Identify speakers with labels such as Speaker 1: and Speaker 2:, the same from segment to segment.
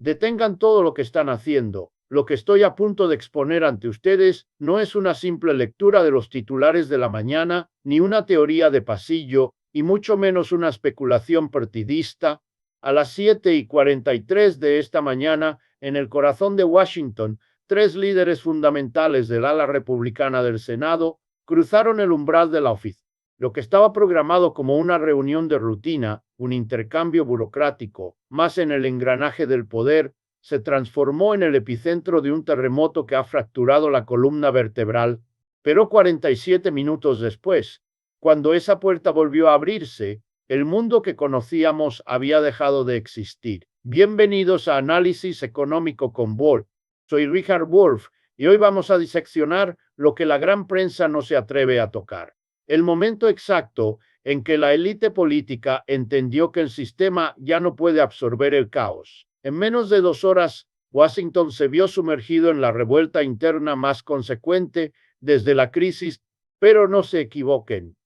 Speaker 1: Detengan todo lo que están haciendo. Lo que estoy a punto de exponer ante ustedes no es una simple lectura de los titulares de la mañana, ni una teoría de pasillo, y mucho menos una especulación partidista. A las 7:43 de esta mañana, en el corazón de Washington, tres líderes fundamentales del ala republicana del Senado cruzaron el umbral de la oficina. Lo que estaba programado como una reunión de rutina, un intercambio burocrático, más en el engranaje del poder, se transformó en el epicentro de un terremoto que ha fracturado la columna vertebral. Pero 47 minutos después, cuando esa puerta volvió a abrirse, el mundo que conocíamos había dejado de existir. Bienvenidos a Análisis Económico con Wolf. Soy Richard Wolff y hoy vamos a diseccionar lo que la gran prensa no se atreve a tocar. El momento exacto en que la élite política entendió que el sistema ya no puede absorber el caos. En menos de 2 horas, Washington se vio sumergido en la revuelta interna más consecuente desde la crisis, pero no se equivoquen.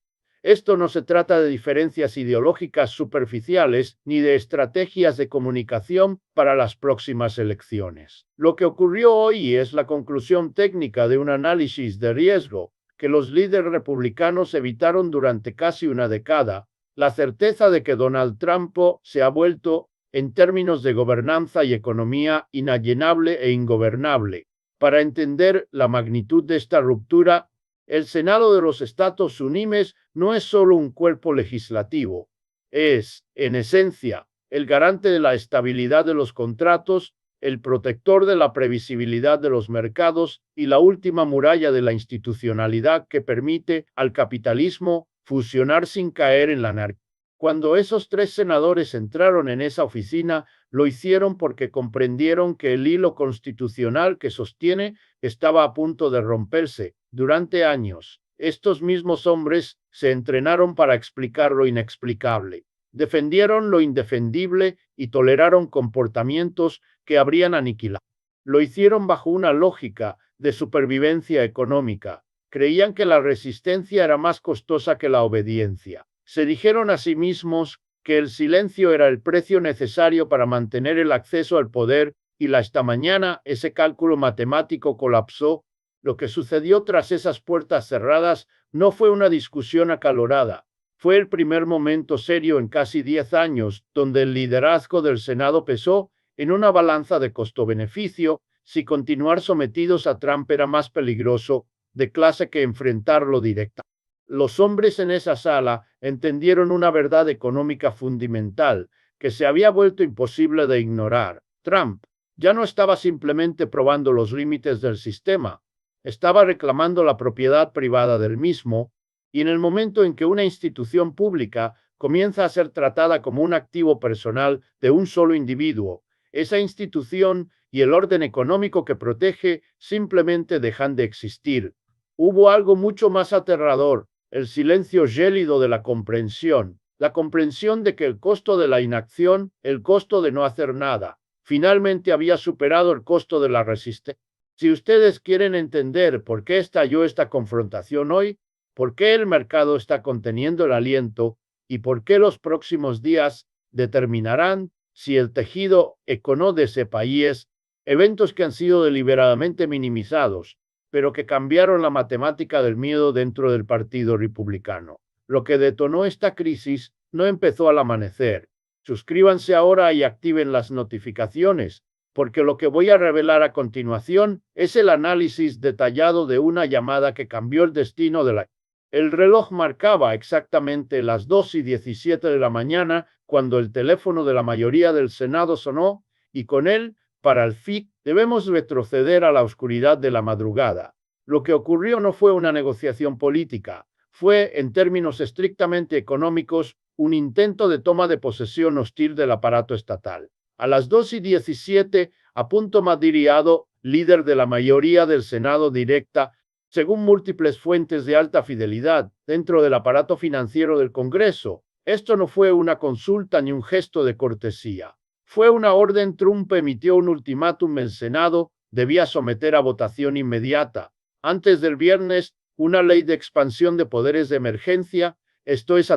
Speaker 1: Esto no se trata de diferencias ideológicas superficiales ni de estrategias de comunicación para las próximas elecciones. Lo que ocurrió hoy es la conclusión técnica de un análisis de riesgo que los líderes republicanos evitaron durante casi una década, la certeza de que Donald Trump se ha vuelto, en términos de gobernanza y economía, inalienable e ingobernable. Para entender la magnitud de esta ruptura, el Senado de los Estados Unidos no es solo un cuerpo legislativo, es, en esencia, el garante de la estabilidad de los contratos, el protector de la previsibilidad de los mercados y la última muralla de la institucionalidad que permite al capitalismo fusionar sin caer en la anarquía. Cuando esos 3 senadores entraron en esa oficina, lo hicieron porque comprendieron que el hilo constitucional que sostiene estaba a punto de romperse. Durante años, estos mismos hombres se entrenaron para explicar lo inexplicable. Defendieron lo indefendible y toleraron comportamientos que habrían aniquilado. Lo hicieron bajo una lógica de supervivencia económica. Creían que la resistencia era más costosa que la obediencia. Se dijeron a sí mismos que el silencio era el precio necesario para mantener el acceso al poder y esta mañana ese cálculo matemático colapsó. Lo que sucedió tras esas puertas cerradas no fue una discusión acalorada. Fue el primer momento serio en casi 10 años donde el liderazgo del Senado pesó en una balanza de costo-beneficio. Si continuar sometidos a Trump era más peligroso de clase que enfrentarlo directamente. Los hombres en esa sala entendieron una verdad económica fundamental que se había vuelto imposible de ignorar. Trump ya no estaba simplemente probando los límites del sistema, estaba reclamando la propiedad privada del mismo, y en el momento en que una institución pública comienza a ser tratada como un activo personal de un solo individuo, esa institución y el orden económico que protege simplemente dejan de existir. Hubo algo mucho más aterrador, el silencio gélido de la comprensión de que el costo de la inacción, el costo de no hacer nada, finalmente había superado el costo de la resistencia. Si ustedes quieren entender por qué estalló esta confrontación hoy, por qué el mercado está conteniendo el aliento y por qué los próximos días determinarán si el tejido económico de ese país, eventos que han sido deliberadamente minimizados, pero que cambiaron la matemática del miedo dentro del Partido Republicano. Lo que detonó esta crisis no empezó al amanecer. Suscríbanse ahora y activen las notificaciones, porque lo que voy a revelar a continuación es el análisis detallado de una llamada que cambió el destino de la... El reloj marcaba exactamente las 2:17 de la mañana cuando el teléfono de la mayoría del Senado sonó, y con él, para el fin, debemos retroceder a la oscuridad de la madrugada. Lo que ocurrió no fue una negociación política, fue, en términos estrictamente económicos, un intento de toma de posesión hostil del aparato estatal. A las 2:17, a punto Madriado, líder de la mayoría del Senado directa, según múltiples fuentes de alta fidelidad dentro del aparato financiero del Congreso, esto no fue una consulta ni un gesto de cortesía. Fue una orden. Trump emitió un ultimátum. El Senado debía someter a votación inmediata, antes del viernes, una ley de expansión de poderes de emergencia. Esto es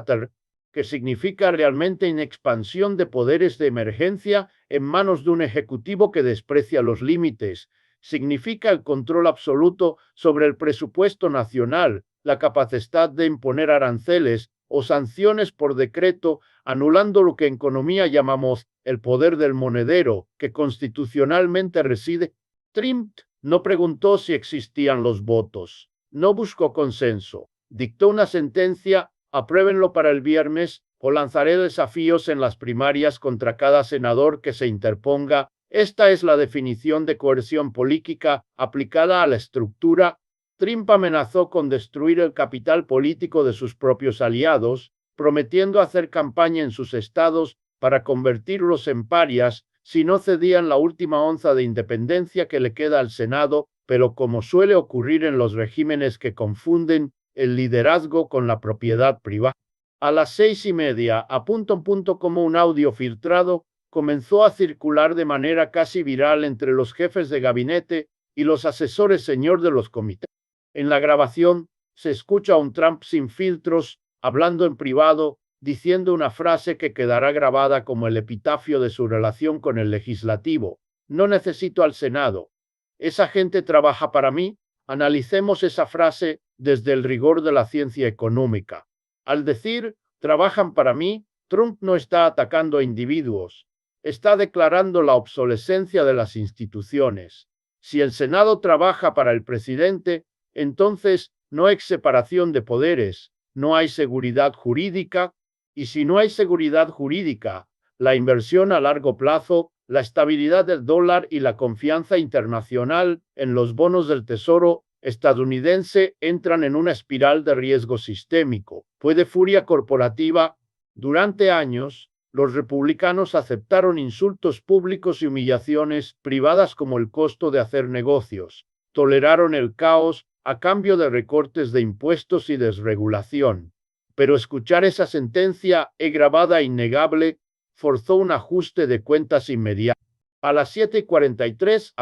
Speaker 1: que significa realmente una expansión de poderes de emergencia en manos de un ejecutivo que desprecia los límites. Significa el control absoluto sobre el presupuesto nacional, la capacidad de imponer aranceles o sanciones por decreto, anulando lo que en economía llamamos el poder del monedero, que constitucionalmente reside. Trump no preguntó si existían los votos, no buscó consenso, dictó una sentencia: apruébenlo para el viernes o lanzaré desafíos en las primarias contra cada senador que se interponga. Esta es la definición de coerción política aplicada a la estructura. Trump amenazó con destruir el capital político de sus propios aliados, prometiendo hacer campaña en sus estados para convertirlos en parias si no cedían la última onza de independencia que le queda al Senado, pero como suele ocurrir en los regímenes que confunden el liderazgo con la propiedad privada. A las 6:30, como un audio filtrado comenzó a circular de manera casi viral entre los jefes de gabinete y los asesores senior de los comités. En la grabación se escucha a un Trump sin filtros, hablando en privado, diciendo una frase que quedará grabada como el epitafio de su relación con el legislativo: no necesito al Senado. Esa gente trabaja para mí. Analicemos esa frase desde el rigor de la ciencia económica. Al decir trabajan para mí, Trump no está atacando a individuos, está declarando la obsolescencia de las instituciones. Si el Senado trabaja para el presidente, entonces no hay separación de poderes, no hay seguridad jurídica, y si no hay seguridad jurídica, la inversión a largo plazo, la estabilidad del dólar y la confianza internacional en los bonos del Tesoro estadounidense entran en una espiral de riesgo sistémico. Puede furia corporativa. Durante años, los republicanos aceptaron insultos públicos y humillaciones privadas como el costo de hacer negocios. Toleraron el caos a cambio de recortes de impuestos y desregulación. Pero escuchar esa sentencia, grabada e innegable, forzó un ajuste de cuentas inmediato. A las 7:43,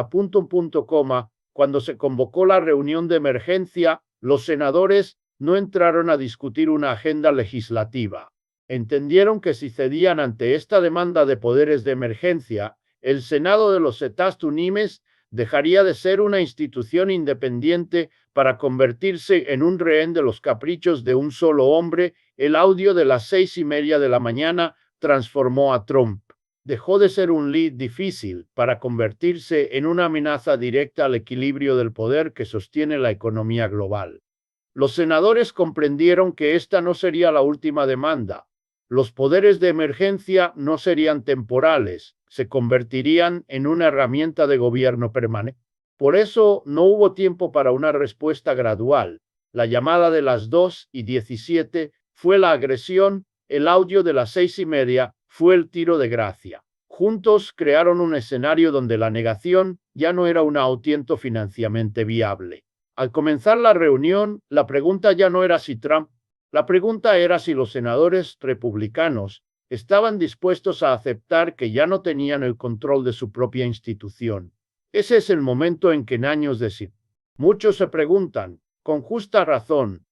Speaker 1: cuando se convocó la reunión de emergencia, los senadores no entraron a discutir una agenda legislativa. Entendieron que si cedían ante esta demanda de poderes de emergencia, el Senado de los Estados Unidos dejaría de ser una institución independiente para convertirse en un rehén de los caprichos de un solo hombre. El audio de las 6:30 de la mañana transformó a Trump. Dejó de ser un lead difícil para convertirse en una amenaza directa al equilibrio del poder que sostiene la economía global. Los senadores comprendieron que esta no sería la última demanda. Los poderes de emergencia no serían temporales, se convertirían en una herramienta de gobierno permanente. Por eso no hubo tiempo para una respuesta gradual. La llamada de las 2:17 fue la agresión, el audio de las 6:30 fue el tiro de gracia. Juntos crearon un escenario donde la negación ya no era un autiento financieramente viable. Al comenzar la reunión, la pregunta ya no era si Trump. La pregunta era si los senadores republicanos estaban dispuestos a aceptar que ya no tenían el control de su propia institución. Ese es el momento en que en años de sí. Muchos se preguntan, con justa razón,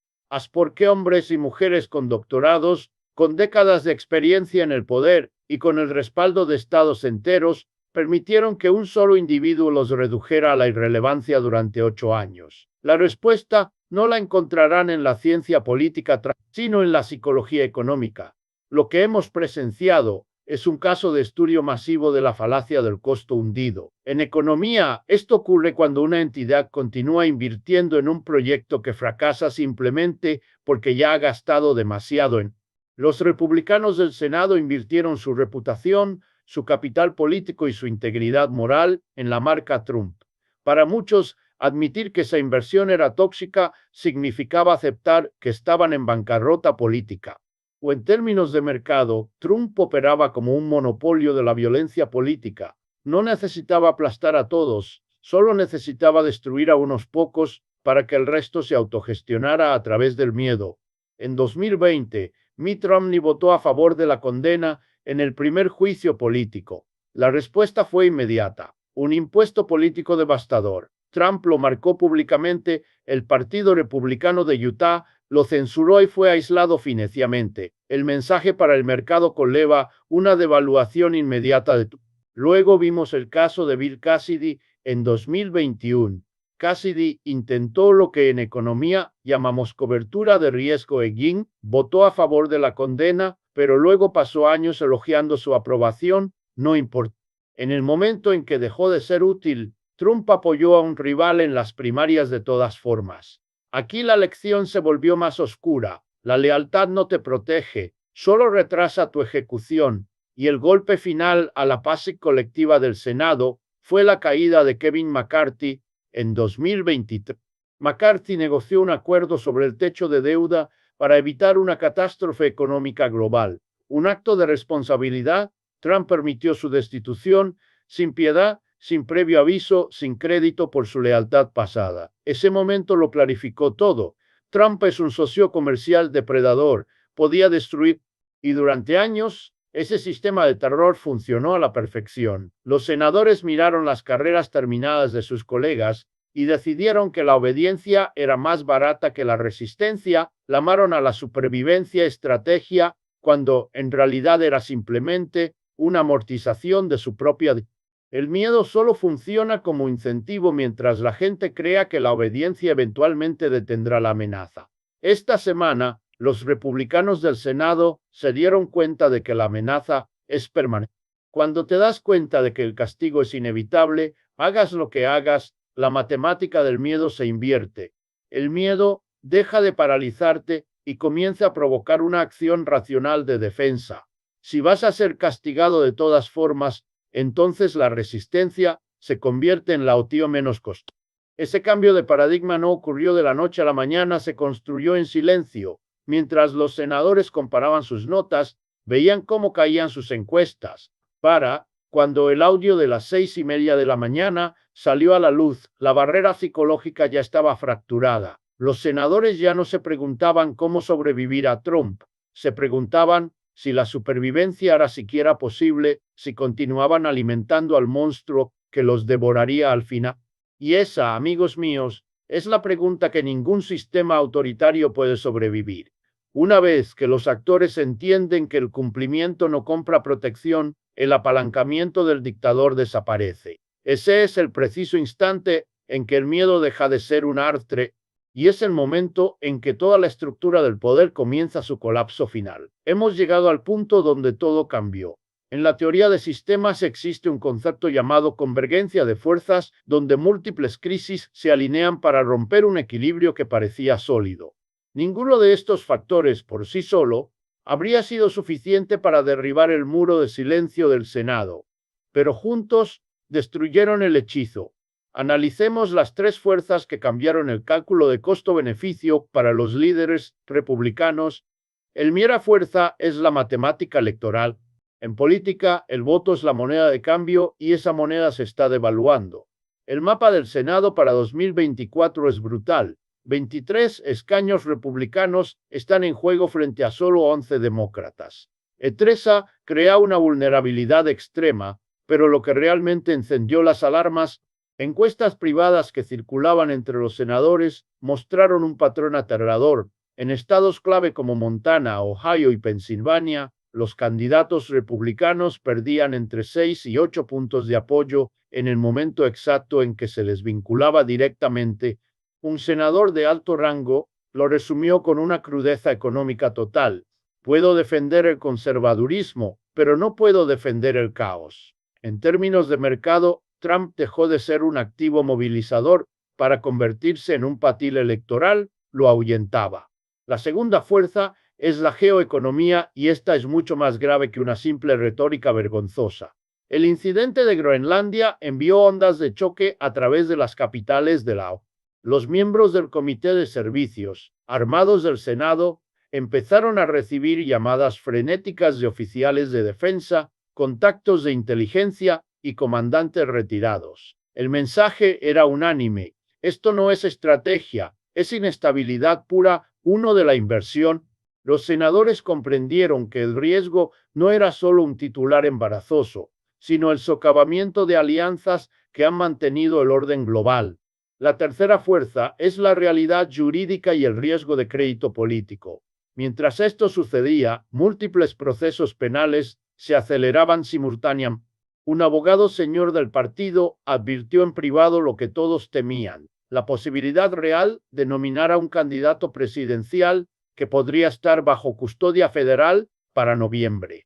Speaker 1: ¿por qué hombres y mujeres con doctorados, con décadas de experiencia en el poder y con el respaldo de estados enteros, permitieron que un solo individuo los redujera a la irrelevancia durante 8 años? La respuesta no la encontrarán en la ciencia política, sino en la psicología económica. Lo que hemos presenciado es un caso de estudio masivo de la falacia del costo hundido. En economía, esto ocurre cuando una entidad continúa invirtiendo en un proyecto que fracasa simplemente porque ya ha gastado demasiado en. Los republicanos del Senado invirtieron su reputación, su capital político y su integridad moral en la marca Trump. Para muchos, admitir que esa inversión era tóxica significaba aceptar que estaban en bancarrota política. O en términos de mercado, Trump operaba como un monopolio de la violencia política. No necesitaba aplastar a todos, solo necesitaba destruir a unos pocos para que el resto se autogestionara a través del miedo. En 2020, Mitt Romney votó a favor de la condena en el primer juicio político. La respuesta fue inmediata: un impuesto político devastador. Trump lo marcó públicamente. El Partido Republicano de Utah lo censuró y fue aislado financieramente. El mensaje para el mercado conlleva una devaluación inmediata de. Luego vimos el caso de Bill Cassidy en 2021. Cassidy intentó lo que en economía llamamos cobertura de riesgo hedging, votó a favor de la condena, pero luego pasó años elogiando su aprobación, no importa. En el momento en que dejó de ser útil, Trump apoyó a un rival en las primarias de todas formas. Aquí la lección se volvió más oscura. La lealtad no te protege, solo retrasa tu ejecución, y el golpe final a la paz colectiva del Senado fue la caída de Kevin McCarthy en 2023. McCarthy negoció un acuerdo sobre el techo de deuda para evitar una catástrofe económica global. Un acto de responsabilidad. Trump permitió su destitución sin piedad, sin previo aviso, sin crédito por su lealtad pasada. Ese momento lo clarificó todo. Trump es un socio comercial depredador, podía destruir, y durante años ese sistema de terror funcionó a la perfección. Los senadores miraron las carreras terminadas de sus colegas y decidieron que la obediencia era más barata que la resistencia, llamaron a la supervivencia estrategia, cuando en realidad era simplemente una amortización de su propia. El miedo solo funciona como incentivo mientras la gente crea que la obediencia eventualmente detendrá la amenaza. Esta semana, los republicanos del Senado se dieron cuenta de que la amenaza es permanente. Cuando te das cuenta de que el castigo es inevitable, hagas lo que hagas, la matemática del miedo se invierte. El miedo deja de paralizarte y comienza a provocar una acción racional de defensa. Si vas a ser castigado de todas formas, entonces la resistencia se convierte en la opción menos costosa. Ese cambio de paradigma no ocurrió de la noche a la mañana, se construyó en silencio. Mientras los senadores comparaban sus notas, veían cómo caían sus encuestas. Cuando el audio de las 6:30 de la mañana salió a la luz, la barrera psicológica ya estaba fracturada. Los senadores ya no se preguntaban cómo sobrevivir a Trump, se preguntaban si la supervivencia era siquiera posible, si continuaban alimentando al monstruo que los devoraría al final. Y esa, amigos míos, es la pregunta que ningún sistema autoritario puede sobrevivir. Una vez que los actores entienden que el cumplimiento no compra protección, el apalancamiento del dictador desaparece. Ese es el preciso instante en que el miedo deja de ser un arte, y es el momento en que toda la estructura del poder comienza su colapso final. Hemos llegado al punto donde todo cambió. En la teoría de sistemas existe un concepto llamado convergencia de fuerzas, donde múltiples crisis se alinean para romper un equilibrio que parecía sólido. Ninguno de estos factores por sí solo habría sido suficiente para derribar el muro de silencio del Senado, pero juntos destruyeron el hechizo. Analicemos las tres fuerzas que cambiaron el cálculo de costo-beneficio para los líderes republicanos. El primera fuerza es la matemática electoral. En política, el voto es la moneda de cambio y esa moneda se está devaluando. El mapa del Senado para 2024 es brutal. 23 escaños republicanos están en juego frente a solo 11 demócratas. Estresa crea una vulnerabilidad extrema, pero lo que realmente encendió las alarmas, encuestas privadas que circulaban entre los senadores mostraron un patrón aterrador. En estados clave como Montana, Ohio y Pensilvania, los candidatos republicanos perdían entre 6 y 8 puntos de apoyo en el momento exacto en que se les vinculaba directamente. Un senador de alto rango lo resumió con una crudeza económica total. Puedo defender el conservadurismo, pero no puedo defender el caos. En términos de mercado, Trump dejó de ser un activo movilizador para convertirse en un patil electoral, lo ahuyentaba. La segunda fuerza es la geoeconomía y esta es mucho más grave que una simple retórica vergonzosa. El incidente de Groenlandia envió ondas de choque a través de las capitales de la ONU. Los miembros del Comité de Servicios Armados del Senado empezaron a recibir llamadas frenéticas de oficiales de defensa, contactos de inteligencia y comandantes retirados. El mensaje era unánime. Esto no es estrategia, es inestabilidad pura, uno de la inversión. Los senadores comprendieron que el riesgo no era solo un titular embarazoso, sino el socavamiento de alianzas que han mantenido el orden global. La tercera fuerza es la realidad jurídica y el riesgo de crédito político. Mientras esto sucedía, múltiples procesos penales se aceleraban simultáneamente. Un abogado señor del partido advirtió en privado lo que todos temían, la posibilidad real de nominar a un candidato presidencial que podría estar bajo custodia federal para noviembre.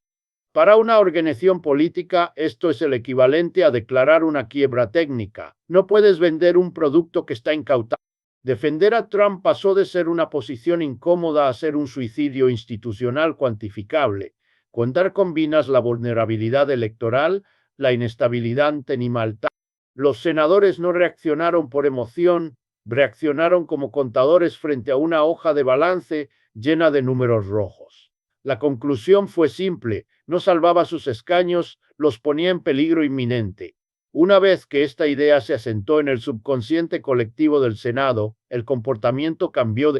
Speaker 1: Para una organización política, esto es el equivalente a declarar una quiebra técnica. No puedes vender un producto que está incautado. Defender a Trump pasó de ser una posición incómoda a ser un suicidio institucional cuantificable. Contar combinas la vulnerabilidad electoral, la inestabilidad antenimalta. Los senadores no reaccionaron por emoción, reaccionaron como contadores frente a una hoja de balance llena de números rojos. La conclusión fue simple, no salvaba sus escaños, los ponía en peligro inminente. Una vez que esta idea se asentó en el subconsciente colectivo del Senado, el comportamiento cambió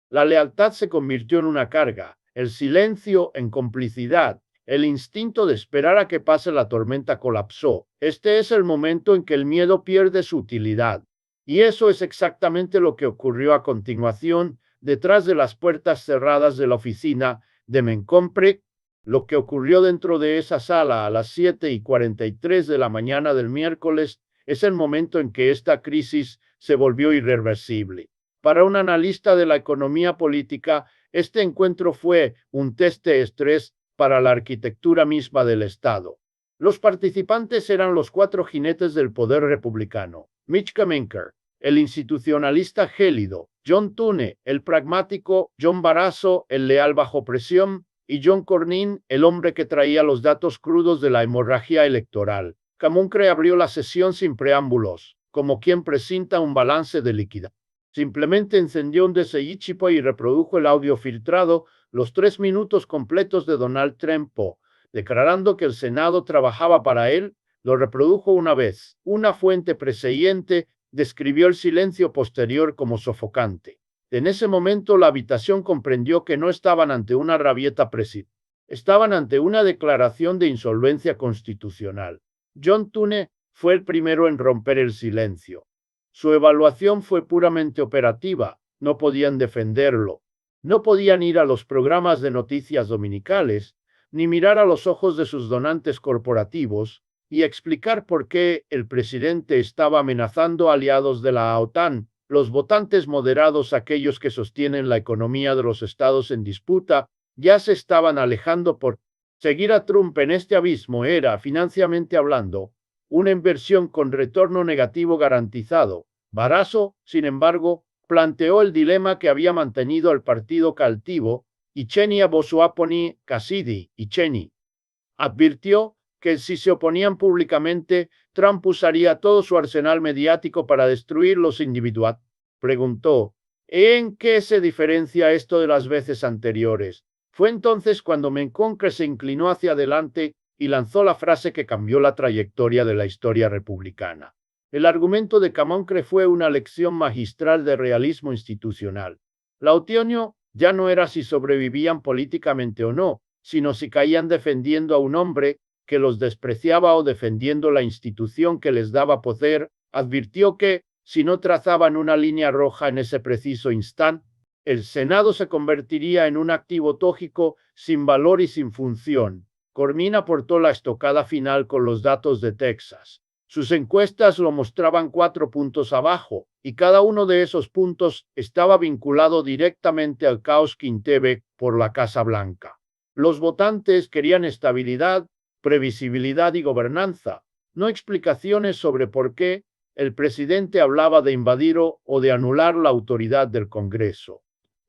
Speaker 1: la lealtad se convirtió en una carga, el silencio en complicidad, el instinto de esperar a que pase la tormenta colapsó. Este es el momento en que el miedo pierde su utilidad. Y eso es exactamente lo que ocurrió a continuación, detrás de las puertas cerradas de la oficina de Mencompre. Lo que ocurrió dentro de esa sala a las 7:43 de la mañana del miércoles es el momento en que esta crisis se volvió irreversible. Para un analista de la economía política, este encuentro fue un test de estrés para la arquitectura misma del Estado. Los participantes eran los cuatro jinetes del poder republicano: Mitch Kamenker, el institucionalista gélido; John Thune, el pragmático; John Barrasso, el leal bajo presión; y John Cornyn, el hombre que traía los datos crudos de la hemorragia electoral. Kamenker abrió la sesión sin preámbulos, como quien presenta un balance de liquidez. Simplemente encendió un DSiChip y reprodujo el audio filtrado, los 3 minutos completos de Donald Trump, declarando que el Senado trabajaba para él. Lo reprodujo una vez. Una fuente preseyente describió el silencio posterior como sofocante. En ese momento la habitación comprendió que no estaban ante una rabieta presidencial. Estaban ante una declaración de insolvencia constitucional. John Thune fue el primero en romper el silencio. Su evaluación fue puramente operativa. No podían defenderlo. No podían ir a los programas de noticias dominicales, ni mirar a los ojos de sus donantes corporativos y explicar por qué el presidente estaba amenazando aliados de la OTAN. Los votantes moderados, aquellos que sostienen la economía de los estados en disputa, ya se estaban alejando. Por seguir a Trump en este abismo era, financieramente hablando, una inversión con retorno negativo garantizado. Barrasso, sin embargo, planteó el dilema que había mantenido al partido cautivo, y Chenia Bosuaponi, Cassidy y Cheney. Advirtió que si se oponían públicamente, Trump usaría todo su arsenal mediático para destruir los individuos. Preguntó, ¿en qué se diferencia esto de las veces anteriores? Fue entonces cuando Mencompre se inclinó hacia adelante y lanzó la frase que cambió la trayectoria de la historia republicana. El argumento de Kamenker fue una lección magistral de realismo institucional. La otoño ya no era si sobrevivían políticamente o no, sino si caían defendiendo a un hombre que los despreciaba o defendiendo la institución que les daba poder. Advirtió que, si no trazaban una línea roja en ese preciso instante, el Senado se convertiría en un activo tóxico, sin valor y sin función. Cornyn aportó la estocada final con los datos de Texas. Sus encuestas lo mostraban 4 puntos abajo, y cada uno de esos puntos estaba vinculado directamente al caos Quinteve por la Casa Blanca. Los votantes querían estabilidad, previsibilidad y gobernanza, no explicaciones sobre por qué el presidente hablaba de invadir o de anular la autoridad del Congreso.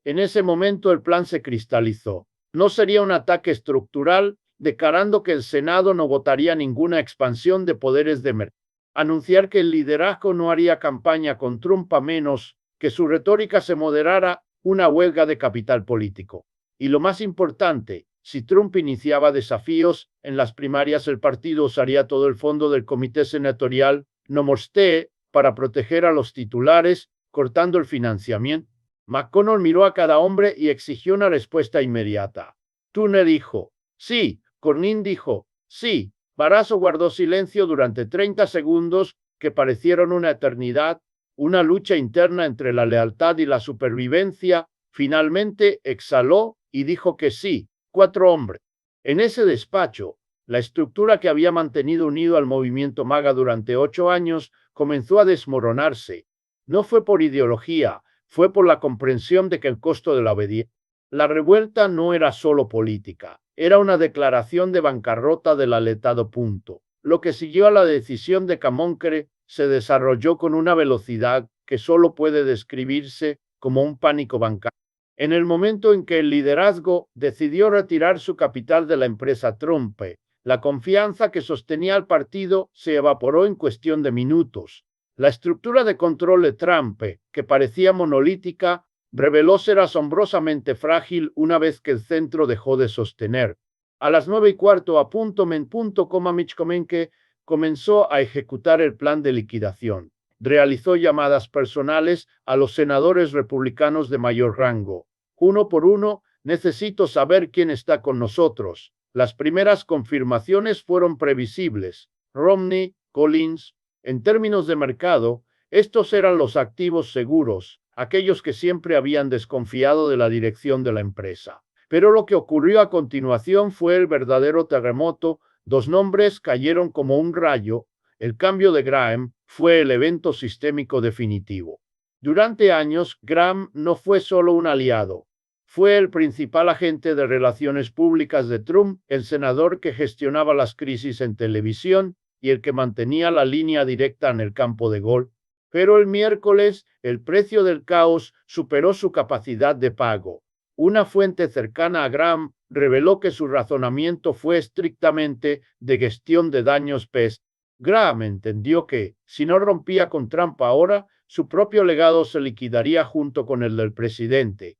Speaker 1: En ese momento el plan se cristalizó. No sería un ataque estructural, declarando que el Senado no votaría ninguna expansión de poderes de mercado. Anunciar que el liderazgo no haría campaña con Trump a menos que su retórica se moderara, una huelga de capital político. Y lo más importante, si Trump iniciaba desafíos en las primarias, el partido usaría todo el fondo del comité senatorial no mostré para proteger a los titulares, cortando el financiamiento. McConnell miró a cada hombre y exigió una respuesta inmediata. Thune dijo, sí. Cornyn dijo, sí. Barrasso guardó silencio durante 30 segundos, que parecieron una eternidad. Una lucha interna entre la lealtad y la supervivencia. Finalmente exhaló y dijo que sí. 4 hombres. En ese despacho, la estructura que había mantenido unido al movimiento MAGA durante 8 años comenzó a desmoronarse. No fue por ideología, fue por la comprensión de que el costo de la obediencia. La revuelta no era solo política, era una declaración de bancarrota del aletado punto. Lo que siguió a la decisión de Camoncre se desarrolló con una velocidad que solo puede describirse como un pánico bancario. En el momento en que el liderazgo decidió retirar su capital de la empresa Trump, la confianza que sostenía al partido se evaporó en cuestión de minutos. La estructura de control de Trump, que parecía monolítica, reveló ser asombrosamente frágil una vez que el centro dejó de sostener. A las 9:15 Mitch Komenke comenzó a ejecutar el plan de liquidación. Realizó llamadas personales a los senadores republicanos de mayor rango. Uno por uno, necesito saber quién está con nosotros. Las primeras confirmaciones fueron previsibles. Romney, Collins. En términos de mercado, estos eran los activos seguros, aquellos que siempre habían desconfiado de la dirección de la empresa. Pero lo que ocurrió a continuación fue el verdadero terremoto. 2 nombres cayeron como un rayo. El cambio de Graham fue el evento sistémico definitivo. Durante años, Graham no fue solo un aliado. Fue el principal agente de relaciones públicas de Trump, el senador que gestionaba las crisis en televisión y el que mantenía la línea directa en el campo de golf. Pero el miércoles, el precio del caos superó su capacidad de pago. Una fuente cercana a Graham reveló que su razonamiento fue estrictamente de gestión de daños PES. Graham entendió que, si no rompía con Trump ahora, su propio legado se liquidaría junto con el del presidente.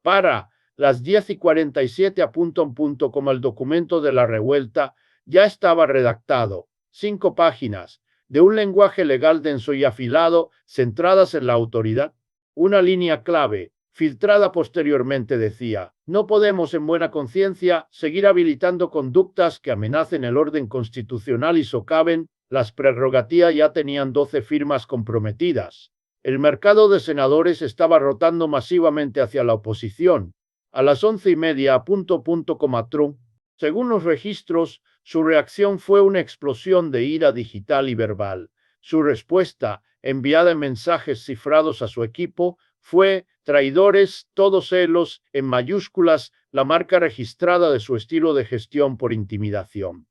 Speaker 1: Para las 10:47 como el documento de la revuelta ya estaba redactado. 5 páginas, de un lenguaje legal denso y afilado, centradas en la autoridad. Una línea clave, filtrada posteriormente, decía: no podemos en buena conciencia seguir habilitando conductas que amenacen el orden constitucional y socaven las prerrogativas. Ya tenían 12 firmas comprometidas. El mercado de senadores estaba rotando masivamente hacia la oposición. A las 11:30 Trump. Según los registros, su reacción fue una explosión de ira digital y verbal. Su respuesta, enviada en mensajes cifrados a su equipo, fue: traidores, todos ellos, en mayúsculas, la marca registrada de su estilo de gestión por intimidación.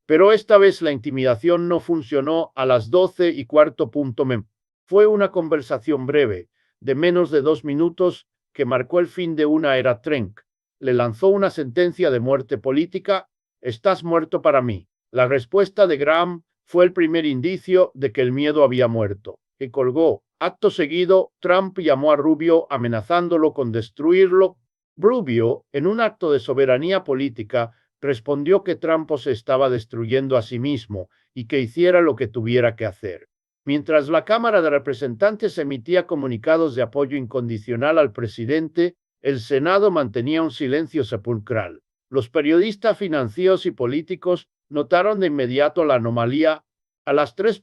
Speaker 1: Pero esta vez la intimidación no funcionó. A las 12:15 fue una conversación breve, de menos de 2 minutos, que marcó el fin de una era. Trump le lanzó una sentencia de muerte política: estás muerto para mí. La respuesta de Graham fue el primer indicio de que el miedo había muerto, y colgó. Acto seguido, Trump llamó a Rubio amenazándolo con destruirlo. Rubio, en un acto de soberanía política, respondió que Trump se estaba destruyendo a sí mismo y que hiciera lo que tuviera que hacer. Mientras la Cámara de Representantes emitía comunicados de apoyo incondicional al presidente, el Senado mantenía un silencio sepulcral. Los periodistas financieros y políticos notaron de inmediato la anomalía. A las 3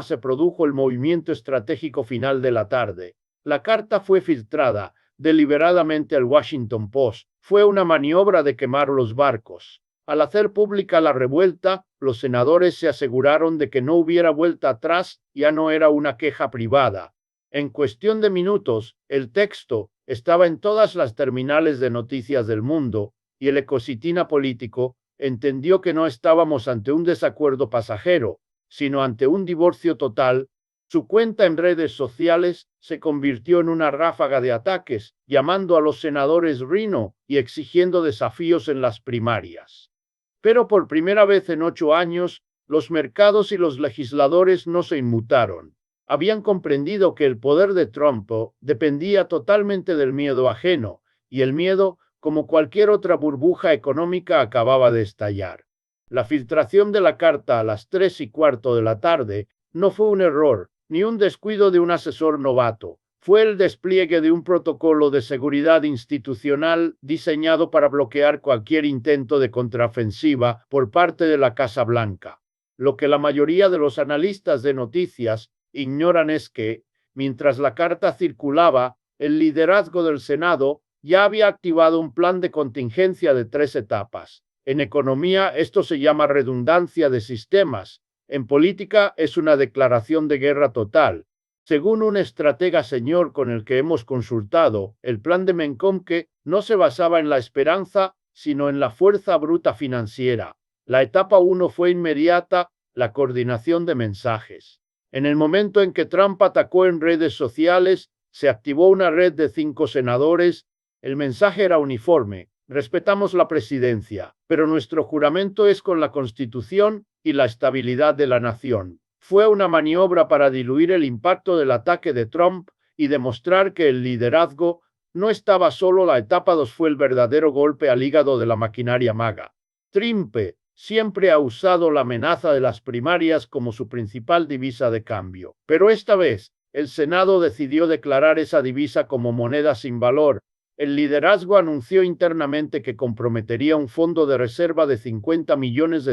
Speaker 1: se produjo el movimiento estratégico final de la tarde. La carta fue filtrada deliberadamente al Washington Post. Fue una maniobra de quemar los barcos. Al hacer pública la revuelta, los senadores se aseguraron de que no hubiera vuelta atrás. Ya no era una queja privada. En cuestión de minutos, el texto estaba en todas las terminales de noticias del mundo, y el ecosistema político entendió que no estábamos ante un desacuerdo pasajero, sino ante un divorcio total. Su cuenta en redes sociales se convirtió en una ráfaga de ataques, llamando a los senadores Rhino y exigiendo desafíos en las primarias. Pero por primera vez en 8 años, los mercados y los legisladores no se inmutaron. Habían comprendido que el poder de Trump dependía totalmente del miedo ajeno, y el miedo, como cualquier otra burbuja económica, acababa de estallar. La filtración de la carta a las 3:15 de la tarde no fue un error, ni un descuido de un asesor novato. Fue el despliegue de un protocolo de seguridad institucional diseñado para bloquear cualquier intento de contraofensiva por parte de la Casa Blanca. Lo que la mayoría de los analistas de noticias ignoran es que, mientras la carta circulaba, el liderazgo del Senado ya había activado un plan de contingencia de 3 etapas. En economía, esto se llama redundancia de sistemas. En política, es una declaración de guerra total. Según un estratega señor con el que hemos consultado, el plan de Mencomke no se basaba en la esperanza, sino en la fuerza bruta financiera. La etapa 1 fue inmediata, la coordinación de mensajes. En el momento en que Trump atacó en redes sociales, se activó una red de 5 senadores. El mensaje era uniforme: respetamos la presidencia, pero nuestro juramento es con la Constitución y la estabilidad de la nación. Fue una maniobra para diluir el impacto del ataque de Trump y demostrar que el liderazgo no estaba solo. La etapa 2 fue el verdadero golpe al hígado de la maquinaria MAGA. Trump siempre ha usado la amenaza de las primarias como su principal divisa de cambio, pero esta vez el Senado decidió declarar esa divisa como moneda sin valor. El liderazgo anunció internamente que comprometería un fondo de reserva de $50 millones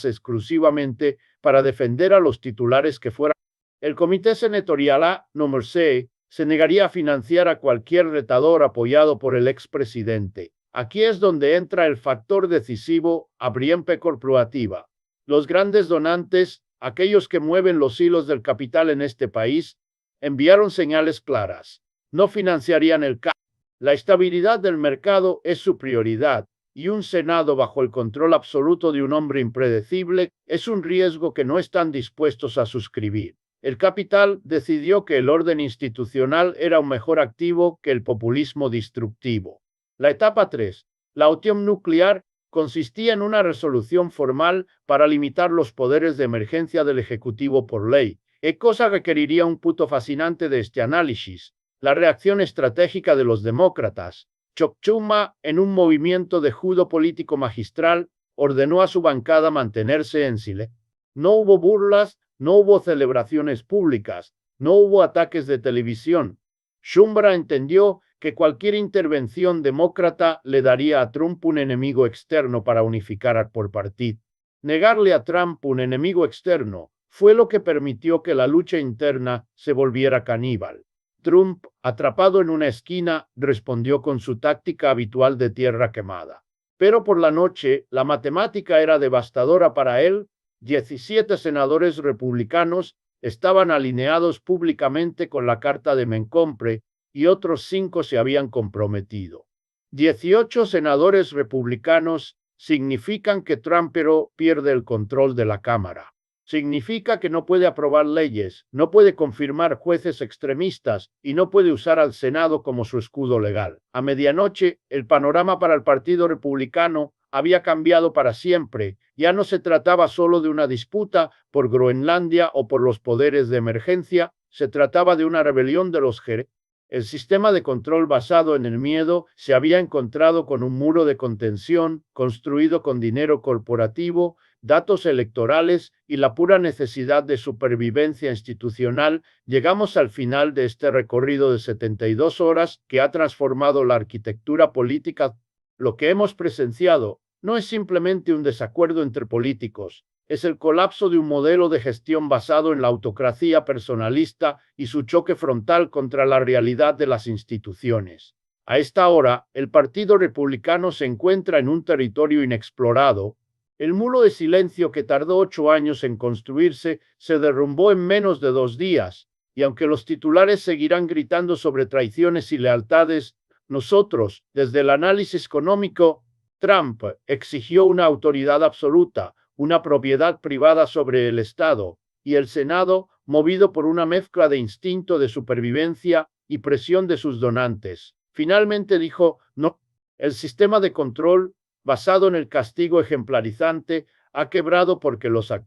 Speaker 1: exclusivamente para defender a los titulares que fueran. El Comité Senatorial A, número 6, se negaría a financiar a cualquier retador apoyado por el expresidente. Aquí es donde entra el factor decisivo, Abriempe Corporativa. Los grandes donantes, aquellos que mueven los hilos del capital en este país, enviaron señales claras. No financiarían el cambio. La estabilidad del mercado es su prioridad, y un Senado bajo el control absoluto de un hombre impredecible es un riesgo que no están dispuestos a suscribir. El capital decidió que el orden institucional era un mejor activo que el populismo destructivo. La etapa 3, la opción nuclear, consistía en una resolución formal para limitar los poderes de emergencia del Ejecutivo por ley, cosa requeriría un punto fascinante de este análisis: la reacción estratégica de los demócratas. Chuck Schumer, en un movimiento de judo político magistral, ordenó a su bancada mantenerse en silencio. No hubo burlas, no hubo celebraciones públicas, no hubo ataques de televisión. Schumer entendió que cualquier intervención demócrata le daría a Trump un enemigo externo para unificar por partido. Negarle a Trump un enemigo externo fue lo que permitió que la lucha interna se volviera caníbal. Trump, atrapado en una esquina, respondió con su táctica habitual de tierra quemada. Pero por la noche, la matemática era devastadora para él. 17 senadores republicanos estaban alineados públicamente con la carta de Mencomke y otros 5 se habían comprometido. 18 senadores republicanos significan que Trump pierde el control de la Cámara. Significa que no puede aprobar leyes, no puede confirmar jueces extremistas y no puede usar al Senado como su escudo legal. A medianoche, el panorama para el Partido Republicano había cambiado para siempre. Ya no se trataba solo de una disputa por Groenlandia o por los poderes de emergencia, se trataba de una rebelión de los gerentes. El sistema de control basado en el miedo se había encontrado con un muro de contención construido con dinero corporativo, datos electorales y la pura necesidad de supervivencia institucional. Llegamos al final de este recorrido de 72 horas que ha transformado la arquitectura política. Lo que hemos presenciado no es simplemente un desacuerdo entre políticos, es el colapso de un modelo de gestión basado en la autocracia personalista y su choque frontal contra la realidad de las instituciones. A esta hora, el Partido Republicano se encuentra en un territorio inexplorado. El muro de silencio que tardó 8 años en construirse se derrumbó en menos de 2 días, y aunque los titulares seguirán gritando sobre traiciones y lealtades, nosotros, desde el análisis económico, Trump exigió una autoridad absoluta, una propiedad privada sobre el Estado, y el Senado, movido por una mezcla de instinto de supervivencia y presión de sus donantes, finalmente dijo no. El sistema de control, basado en el castigo ejemplarizante, ha quebrado porque los actores